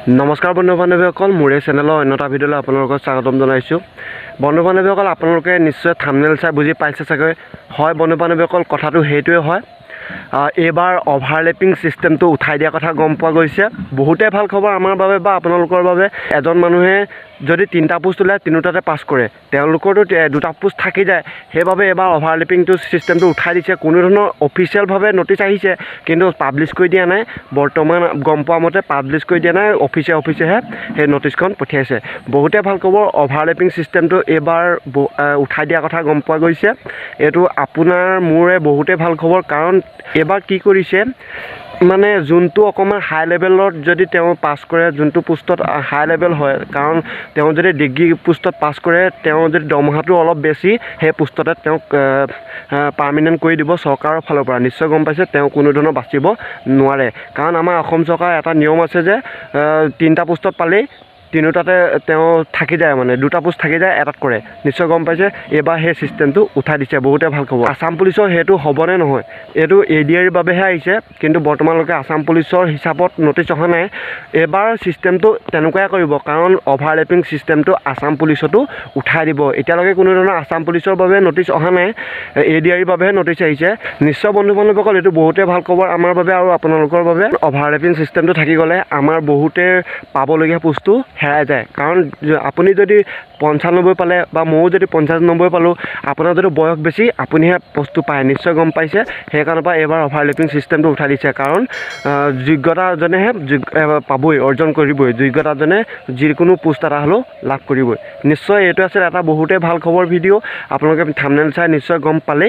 নমস্কাৰ বন্ধু বান্ধৱীসকল, মোৰ এই চেনেলৰ অন্য এটা ভিডিঅ'লৈ আপোনালোকক স্বাগতম জনাইছোঁ। বন্ধু বান্ধৱীসকল, আপোনালোকে নিশ্চয় থাম্বনেইল চাই বুজি পাইছে চাগৈ। হয় বন্ধু বান্ধৱীসকল, কথাটো সেইটোৱে হয়। এইবাৰ অভাৰলেপিং ছিষ্টেমটো উঠাই দিয়া কথা গম পোৱা গৈছে। বহুতেই ভাল খবৰ আমাৰ বাবে বা আপোনালোকৰ বাবে। এজন মানুহে যদি 3টা পোষ্ট ওলায়, 3টাতে পাছ কৰে, তেওঁলোকৰতো 2টা পোষ্ট থাকি যায়। সেইবাবে এইবাৰ অভাৰলেপিংটো ছিষ্টেমটো উঠাই দিছে। কোনো ধৰণৰ অফিচিয়েলভাৱে নটিচ আহিছে, কিন্তু পাব্লিছ কৰি দিয়া নাই। বৰ্তমান গম পোৱা মতে পাব্লিছ কৰি দিয়া নাই, অফিচেহে সেই নটিচখন পঠিয়াইছে। বহুতে ভাল খবৰ, অভাৰলেপিং ছিষ্টেমটো এইবাৰ উঠাই দিয়া কথা গম পোৱা গৈছে। এইটো আপোনাৰ মোৰে বহুতেই ভাল খবৰ, কাৰণ এইবাৰ কি কৰিছে মানে যোনটো অকণমান হাই লেভেলত যদি তেওঁ পাছ কৰে, যোনটো পোষ্টত হাই লেভেল হয়, কাৰণ তেওঁ যদি ডিগ্ৰী পোষ্টত পাছ কৰে, তেওঁ যদি দৰমহাটো অলপ বেছি, সেই পোষ্টতে তেওঁক পাৰ্মানেণ্ট কৰি দিব চৰকাৰৰ ফালৰ পৰা। নিশ্চয় গম পাইছে, তেওঁ কোনো ধৰণৰ বাচিব নোৱাৰে। কাৰণ আমাৰ অসম চৰকাৰৰ এটা নিয়ম আছে যে 3টা পোষ্টত পালেই 3টাতে তেওঁ থাকি যায়, মানে 2টা পোষ্ট থাকি যায়, এটাত কৰে। নিশ্চয় গম পাইছে, এইবাৰ সেই ছিষ্টেমটো উঠাই দিছে। বহুতে ভাল খবৰ। আছাম পুলিচৰ সেইটো হ'বনে নহয়, এইটো ADR বাবেহে আহিছে, কিন্তু বৰ্তমানলৈকে আছাম পুলিচৰ হিচাপত নটিচ অহা নাই। এইবাৰ ছিষ্টেমটো তেনেকুৱাই কৰিব, কাৰণ অভাৰলেপিং ছিষ্টেমটো আছাম পুলিচতো উঠাই দিব। এতিয়ালৈকে কোনো ধৰণৰ আছাম পুলিচৰ বাবে নটিচ অহা নাই, ADR বাবেহে নটিচ আহিছে। নিশ্চয় বন্ধু বান্ধৱীসকল, এইটো বহুতেই ভাল খবৰ আমাৰ বাবে আৰু আপোনালোকৰ বাবে। অভাৰলেপিং ছিষ্টেমটো থাকি গ'লে আমাৰ বহুতে পাবলগীয়া পোষ্টটো হেৰাই যায়। কাৰণ আপুনি যদি 95 পালে বা ময়ো যদি 95 পালোঁ, আপোনাৰ যদি বয়স বেছি, আপুনিহে পোষ্টটো পায়। নিশ্চয় গম পাইছে, সেইকাৰণে পৰা এইবাৰ অভাৰলেপিং ছিষ্টেমটো উঠাই দিছে। কাৰণ যোগ্যতাজনেহে পাবই, অৰ্জন কৰিবই। যোগ্যতাজনে যিকোনো পোষ্ট এটা হ'লেও লাভ কৰিবই। নিশ্চয় এইটো আছিল এটা বহুতেই ভাল খবৰ ভিডিঅ'। আপোনালোকে থাম্বনেইল চাই নিশ্চয় গম পালেই।